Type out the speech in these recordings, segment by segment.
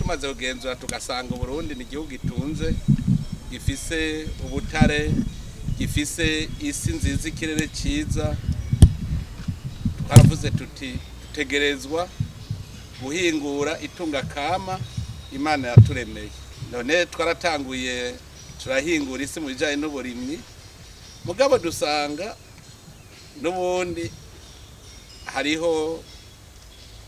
tumaze kugenzura tugasanga Burundi ni igihugu gitunze gifise ubutare gifise isi nziza ikirere ciza twaravuze tuti dutegerezwa guhingura itunga kama Imana yaturemeye none twaratanguye turahingura isi mu bijanye n'uburimyi mugabo dusanga n'ubundi hariho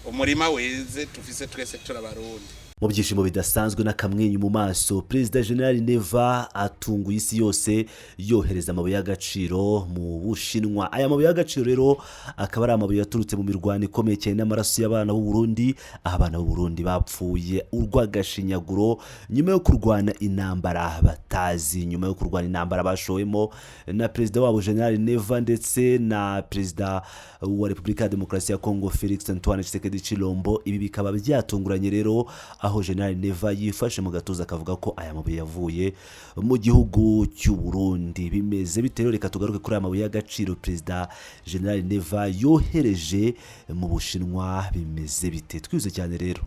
umurima weze tufise twese turabarundi mu byishimo bidasanzwe n'akamwenyu mu maso Perezida General Neva atunguye isi yose yohereza amabuye y'agaciro mu Bushinwa. Aya mabuye y'agaciro rero akaba ari amabuye yaturutse mu mirwano ikomeye cyane n'amaraso y'abana b'u Burundi, abana b'u Burundi bapfuye urwagashinyaguro nyuma yo kurwana intambara batazi, nyuma yo kurwana intambara bashoyemo na Perezida wabo General Neva ndetse na Perezida wa Repubulika ya Demokarasi ya Kongo Felix Antoine Tshisekedi Tshilombo. Ibi bikaba byatunguranye rero aho General Neva yifashe mu gatuza akavuga ko aya mabuye yavuye mu gihugu cy'u Burundi. Bimeze bitero reka tugaruke kuri aya mabuye y'agaciro Perezida General Neva yohereje mu Bushinwa. Bimeze bite? Twize cyane rero.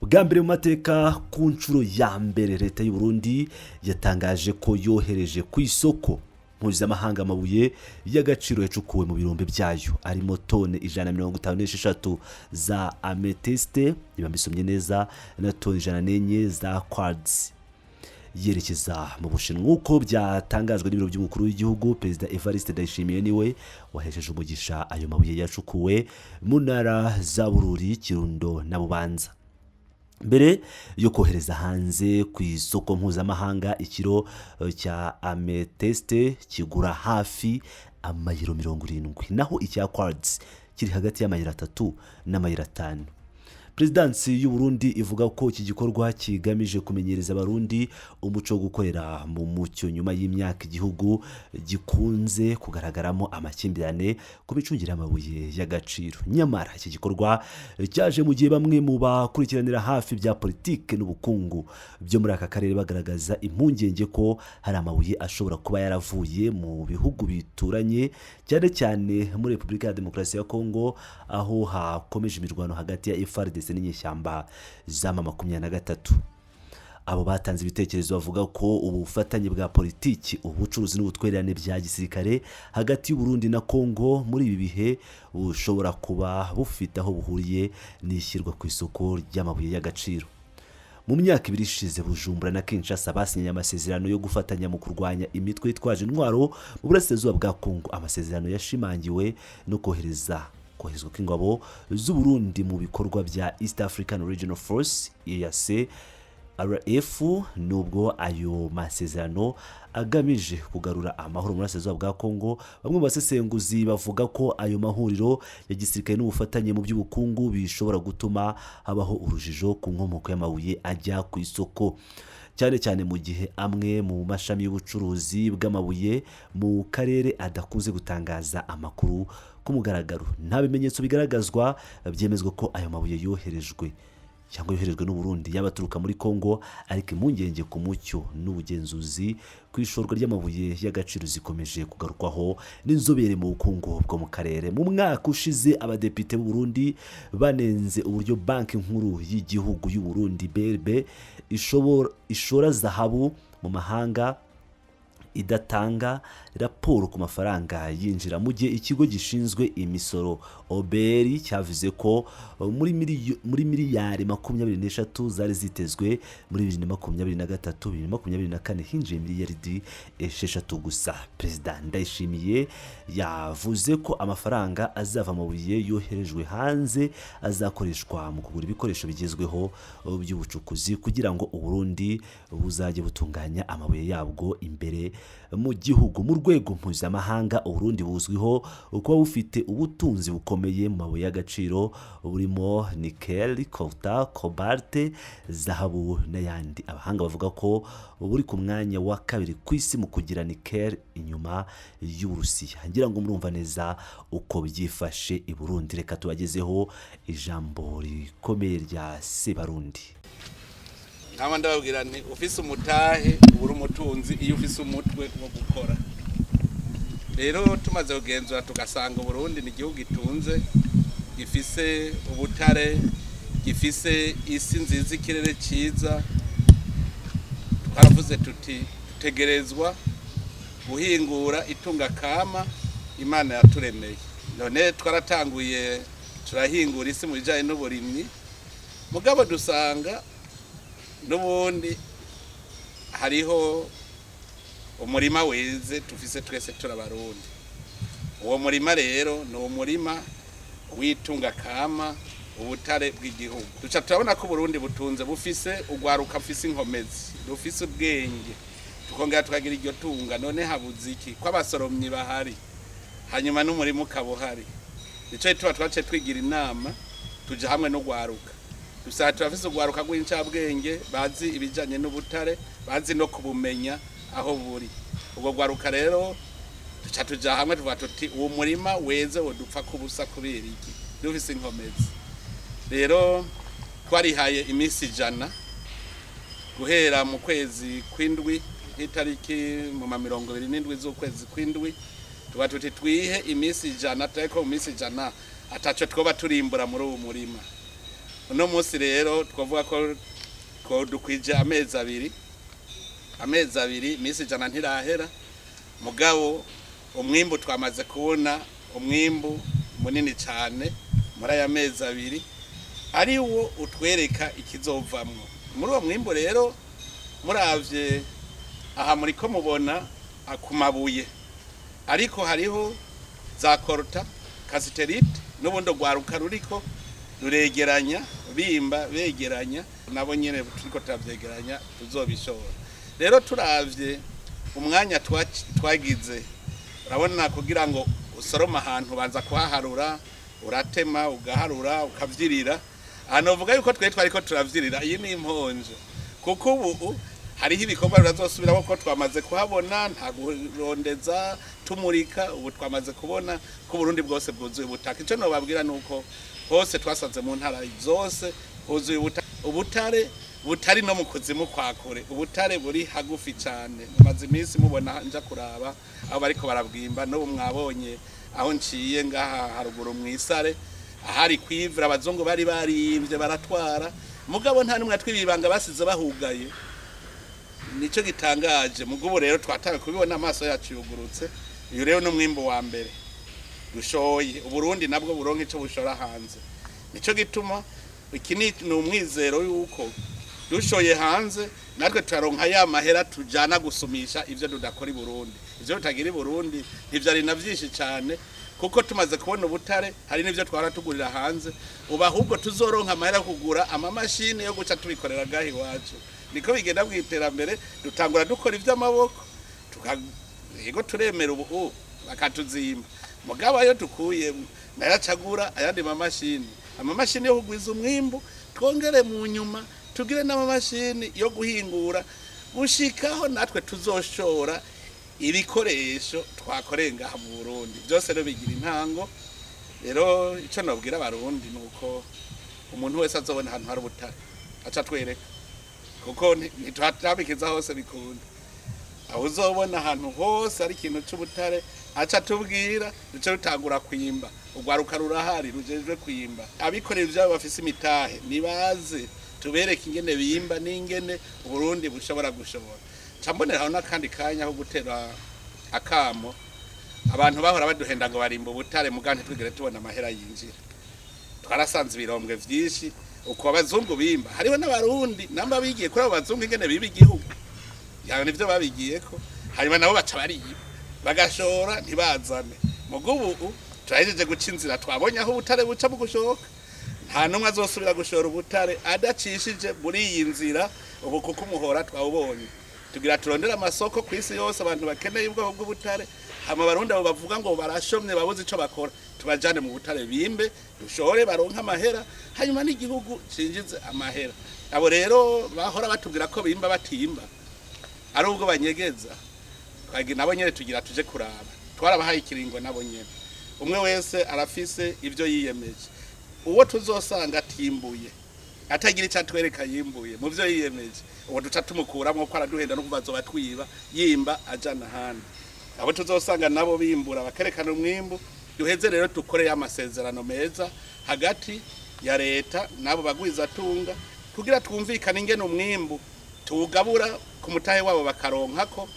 Bwa mbere mu mateka ku nshuro ya mbere leta y'u Burundi yatangaje ko yohereje ku isoko mpuzamahanga amabuye y'agaciro yacukuwe mu birombe byayo arimo tone 156 za amethyste niba mbisomye neza na tone 104 za quartz yerekeza mu Bushinwa. Uko byatangajwe n'ibiro by'umukuru w'igihugu Perezida Evariste Ndayishimiye niwe wahesheje umugisha ayo mabuye yacukuwe mu ntara za Bururi, Kirundo na Bubanza. Mbere yo kohereza hanze ku isoko mpuzamahanga ikiro cya amethyste kigura hafi amayero 70, naho icya quartz kiri hagati y'amayero 3 n'amayero 5. Presidansi y'u Burundi ivuga ko iki gikorwa kigamije kumenyereza abarundi umuco wo gukorera mu mucyo nyuma y'imyaka igihugu gikunze kugaragaramo amakimbirane ku micungire y'amabuye y'agaciro. Nyamara iki gikorwa cyaje mu gihe bamwe mu bakurikiranira hafi bya politike n'ubukungu byo muri aka karere bagaragaza impungenge ko hari amabuye ashobora kuba yaravuye mu bihugu bituranye cyane cyane muri Repubulika ya Demokarasi ya Kongo aho hakomeje imirwano hagati ya FARDC n'inyeshyamba za M23. Abo batanze ibitekerezo bavuga ko ubufatanye bwa politiki, ubucuruzi n'ubutwererane bya gisirikare hagati y'u Burundi na Kongo muri ibi bihe bushobora kuba bufite aho buhuriye n'ishyirwa ku isoko ry'amabuye y'agaciro. Mu myaka ibiri ishize Bujumbura na Kinshasa basinye amasezerano yo gufatanya mu kurwanya imitwe yitwaje intwaro mu burasirazuba bwa Kongo. Amasezerano yashimangiwe no koherezwa kw'ingabo z'u Burundi mu bikorwa bya East African Regional Force EAC RF. Nubwo ayo masezerano agamije kugarura amahoro mu burasirazuba bwa Kongo, bamwe mu basesenguzi bavuga ko ayo mahuriro ya gisirikare n'ubufatanye mu by'ubukungu bishobora gutuma habaho urujijo ku nkomoko y'amabuye ajya ku isoko, cyane cyane mu gihe amwe mu mashami y'ubucuruzi bw'amabuye mu karere adakunze gutangaza amakuru ku mugaragaro. Nta bimenyetso bigaragazwa byemezwa ko ayo mabuye yoherejwe n'u Burundi yabaturuka muri Kongo, ariko impungenge ku mucyo n'ubugenzuzi ku ishorwa ry'amabuye y'agaciro zikomeje kugarukwaho n'inzobere mu bukungu bwo mu karere. Mu mwaka ushize abadepite b'u Burundi banenze uburyo banki nkuru y'igihugu y'u Burundi BRB ishora zahabu mu mahanga idatanga raporo ku mafaranga yinjira, mu gihe ikigo gishinzwe imisoro OBR cyavuze ko muri miliyari 23 zari zitezwe muri 2023-2024 hinjiye miliyaridi 6 gusa. Perezida Ndayishimiye yavuze ko amafaranga azava mu mabuye yoherejwe hanze azakoreshwa mu kugura ibikoresho bigezweho by'ubucukuzi kugira ngo u Burundi buzajye butunganya amabuye yabwo imbere mu gihugu. Mu rwego mpuzamahanga u Burundi buzwiho kuba bufite ubutunzi bukomeye mu mabuye y'agaciro burimo nickel, coltan, cobalt, zahabu n'ayandi. Abahanga bavuga ko buri ku mwanya wa kabiri ku isi mu kugira nickel inyuma y'Uburusiya. Ngira ngo murumva neza uko byifashe i Burundi. Reka tubagezeho ijambo rikomeye rya Sebarundi. Nkaba ndababwira nti ufise umutahe ubura umutunzi iyo ufise umutwe wo gukora. Rero tumaze kugenzura tugasanga Burundi ni igihugu gitunze, gifise ubutare, gifise isi nziza ikirere cyiza twaravuze tuti tutegerezwa guhingura itunga kama Imana yaturemeye. None twaratanguye turahingura isi mu bijanye n'uburimyi, mugabo dusanga n'ubundi hariho umurima weze tufise twese turabarundi. Uwo murima rero ni umurima witunga kama ubutare bw'igihugu. Duca turabona ko Burundi butunze bufise ugwaruka bufise inkomezi, bufise ubwenge, tukongera tukagira iryo tunga. None habuze iki ko abasoromyi bahari hanyuma n'umurima ukabuhari? Nico gituma twace twigira inama tuja hamwe no gwaruka. Dusaba turafise ugwaruka rw'incabwenge bazi ibijanye n'ubutare, bazi no kubumenya aho buri. Ubwo gwaruka rero duca tuja hamwe tuvuga tuti uwo murima weze wodupfa kubusa kubera iki? Dufise inkomezi. Rero twarihaye imisi 100 guhera mu kwezi kw'indwi itariki mu 27 z'ukwezi kw'indwi, tuba tuti twihe imisi 100, ariko mu misi 100 ataco twoba turimbura muri uwo murima. Uno munsi rero twavuga ko dukwije amezi 2, imisi 100 ntirahera, mugabo umwimbu twamaze kubona umwimbu munini cyane muri aya mezi 2, ari wo utwereka ikizovamwo. Muri uwo mwimbu rero muravye aha muri ko mubona akumabuye, ariko hariho za korota kasiterite n'ubundo gwaruka ruriko ruregeranya bimba begeranya, nabo nyene turiko tavyegeranya tuzobishora. Rero turavye umwanya twagize, urabona kugira ngo usoroma ahantu banza kuhaharura, uratema ugaharura ukavyirira. Hanovuga yuko twariko turavyirira, iyi ni imponje, kuko ubu hariho ibikorwa birazosubiraho ko twamaze kuhabona, nta kurondeza tumurika. Ubu twamaze kubona ko Burundi bwose bwuzuye ubutaka. Ico nobabwira nuko hose twasanze mu ntara zose huzuye ubutare butari no mu kuzimu kwa kure. Ubutare buri hagufi cyane. Maze iminsi mubona nja kuraba aho bariko barabwimba, no mwabonye aho nciye ngaha haruguru mwisare ahari kwivura abazungu bari barivye baratwara, mugabo nta numwe twibibanga basize bahugaye. Nico gitangaje. Mugabo rero twatawe kubibona amaso yacu yugurutse. Iyo rero no mwimbo wa mbere dushoye, Uburundi nabwo buronke ico bushora hanze. Nico gituma iki ni umwizero yuko dushoye hanze natwe turaronka ya mahera tujana gusumisha ivyo dudakora i Burundi. Ivyo tutagira i Burundi ntivyari na vyinshi cyane, kuko tumaze kubona ubutare hari n'ivyo twara tugurira hanze. Uba ahubwo tuzoronka amahera kugura amamashini yo guca tubikorera gahi iwacu. Niko bigenda bw'iterambere, dutangura dukora ivy'amaboko yego turemera ubu bakatuzimba, mugabo ayo tukuye nayacagura ayandi amamashini yo kugwiza umwimbu, twongere mu nyuma tugire n'amamashini yo guhingura gushikaho natwe tuzoshora ibikoresho twakorenga mu Burundi. Byose rero bigira intango. Rero ico nobwira abarundi nuko umuntu wese azobona ahantu hari ubutare aca twereka, kuko ntitwatabikiza hose bikunda. Aho uzobona ahantu hose ari ikintu c'ubutare aca tubwira, duce rutangura kwimba. Ugwaruka rurahari rujejwe kwimba, abikorera ivyabo bafise imitahe nibaze tubereke ingene bimba n'ingene Burundi bushobora gushobora. Camboneraho n'akandi kanya ho gutera akamo abantu bahora baduhenda ngo barimba ubutare, mugante twigere tubona amahera yinjira. Twarasanze ibirombwe vyinshi uko abazungu bimba, hariho n'abarundi namba bigiye kuri abo bazungu ingene biba igihugu, yawe nivyo babigiyeko, hanyuma nabo baca bariba bagashora ntibazane. Mugubu turahejeje guca inzira, twabonye aho ubutare buca mu gushoka. Nta numwe azosubira gushora ubutare adacishije muri iyi nzira. Ubu kuko umuhora twawubonye, tugira turondera amasoko kw'isi yose abantu bakeneye ubwoko bw'ubutare, hama barundi abo bavuga ngo barashomye babuze ico bakora, tubajane mu butare bimbe dushore baronka amahera, hanyuma n'igihugu cinjize amahera. Abo rero bahora batubwira ko bimba batimba ari ubwo banyegeza, twagi nabo nyene tugira tuje kuraba, twarabahaye ikiringo nabo nyene. Umwe wese arafise ivyo yiyemeje. Uwo tuzosanga atimbuye atagira icatwereka yimbuye mu vyo yiyemeje, uwo duca tumukuramo ko araduhenda no kubazo batwiba yimba ajana handi. Abo tuzosanga nabo bimbura bakerekana umwimbu, duheze rero dukore y'amasezerano meza hagati ya leta nabo bagwiza tunga kugira twumvikane ingene umwimbu tuwugabura ku mutahe wabo bakaronkako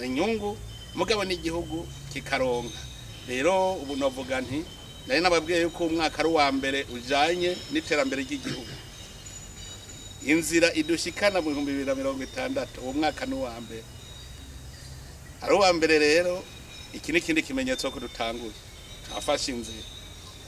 inyungu mugabo n'igihugu kikaronka. Rero ubu novuga nti nari nababwiye yuko umwaka ari uwa mbere ujanye n'iterambere ry'igihugu, inzira idushikana mu 2060 uwo mwaka ni uwa mbere, ari uwa mbere. Rero iki n'ikindi kimenyetso ko dutanguye twafashe inzira.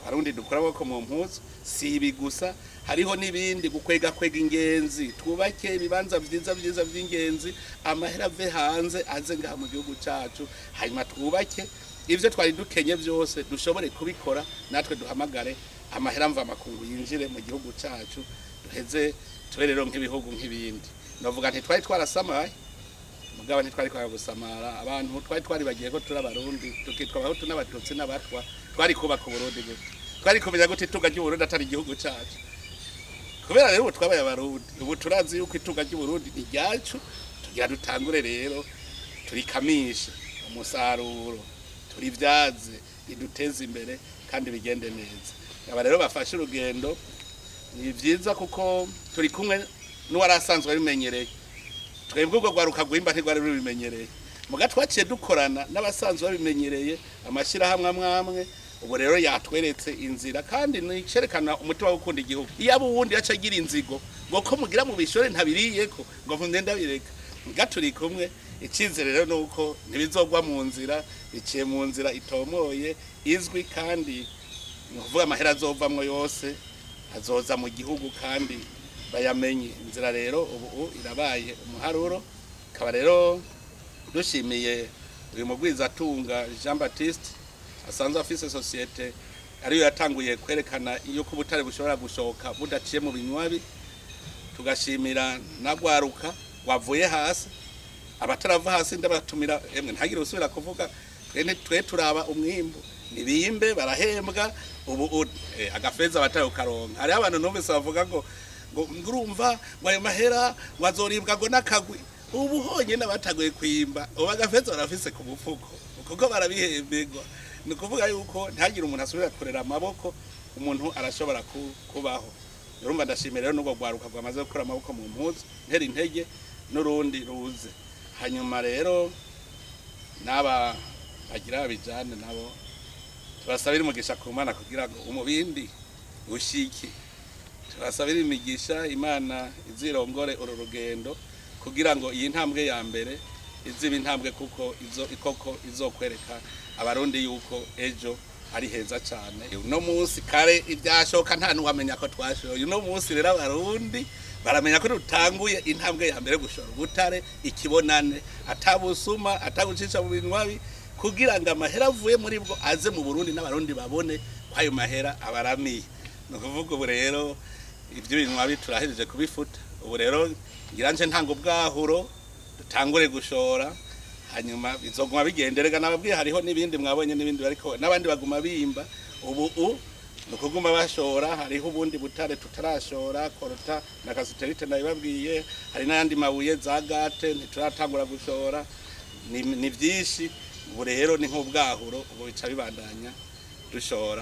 Abarundi dukora ko mu mpuzu si ibi gusa, hariho n'ibindi gukwega ingenzi, twubake ibibanza vyiza vy'ingenzi, amahera ave hanze aze ngaha mu gihugu cacu, hanyuma twubake ivyo twari dukenye vyose dushobore kubikora, natwe duhamagare amahera mva makungu yinjire mu gihugu cacu, duheze tuberero nk'ibihugu nk'ibindi. Novuga nti twari twarasamaye mugabo ntitwari kwa gusamara, abantu twari bagiye ko turi Abarundi tukitwa abahutu n'abatutsi n'abatwa, twari kubaka Burundi gute, twari kumenya gute itunga ry'Uburundi atari igihugu cacu. Kubera rero twabaye Abarundi, ubu turazi yuko itunga ry'Uburundi ni ryacu, tugira dutangure rero turikamishe umusaruro, turivyaze iduteze imbere kandi bigende neza. Aba rero bafashe urugendo ni vyiza kuko turi kumwe n'uwarasanzwe abimenyereye. Twebwe ubwo gwaruka gwimba ntigwari rubimenyereye, muga twaciye dukorana n'abasanzwe babimenyereye amashirahamwe amwamwe. Ubu rero yatweretse inzira kandi nicerekana umutima wo gukunda igihugu. Iyo abo wundi yaca agira inzigo ngo ko mugira mu bishore ntabiriyeko ngo vunde ndabireka, muga turi kumwe. Icizere rero nuko ntibizogwa mu nzira, iciye mu nzira itomoye izwi, kandi nuvuga amahera azovamwo yose azoza mu gihugu kandi bayamenye. Inzira rero ubu irabaye umuharuro. Kaba rero dushimiye uyu mugwiza tunga Jean Baptiste asanzwe afise societe ariyo yatanguye kwerekana iyo ku butare bushobora gushoka budaciye mu binywabi. Tugashimira nagwaruka wavuye hasi, abatarava hasi ndabatumira emwe ntagire usubira kuvuga twe turaba umwimbu nibimbe barahembwa. Ubu agafeza batayo karonka. Hari abantu numvise bavuga ngo ngurumva ngo ayo mahera wazoribwa ngo nakagwi. Ubu honye nabatagoye kwimba ubu agafeza barafise ku mufuko kuko barabihembegwa. Ni kuvuga yuko ntagire umuntu asubira kurera amaboko, umuntu arashobora kubaho. Urumva ndashimira rero n'ubwo gwaruka bwamaze gukora amaboko mu mpuzu ntera intege n'urundi ruze. Hanyuma rero naba bagira bijane nabo tubasabira umugisha ku Mana kugira ngo umubindi ushiki. Tubasabira imigisha Imana izirongore uru rugendo kugira ngo iyi ntambwe ya mbere iziba intambwe kuko izokwereka Abarundi yuko ejo ari heza cyane. Uno munsi kare ibyashoka nta nuwamenya ko twashoye. Uno munsi rero Abarundi baramenya ko dutanguye intambwe ya mbere gushora ubutare ikibonane, atabusuma atagucisha mu binywabi, kugira ngo amahera avuye muri bwo aze mu Burundi n'Abarundi babone ko ayo mahera abaramiye. No kuvuga ubu rero ibyo binywabi turahejeje kubifuta. Ubu rero ngiranje ntango bwahuro dutangure gushora, hanyuma bizoguma bigenderega. Nababwiye hariho n'ibindi mwabonye n'ibindi ariko n'abandi baguma bimba. Ubu nukuguma bashora, hariho ubundi butare tutarashora, korota na kasiterite nabibabwiye, hari n'andi mabuye za gate ntituratangura gushora. Ni vyinshi. Ubu rero ni nk'ubwahuro, ubu bica bibandanya dushora.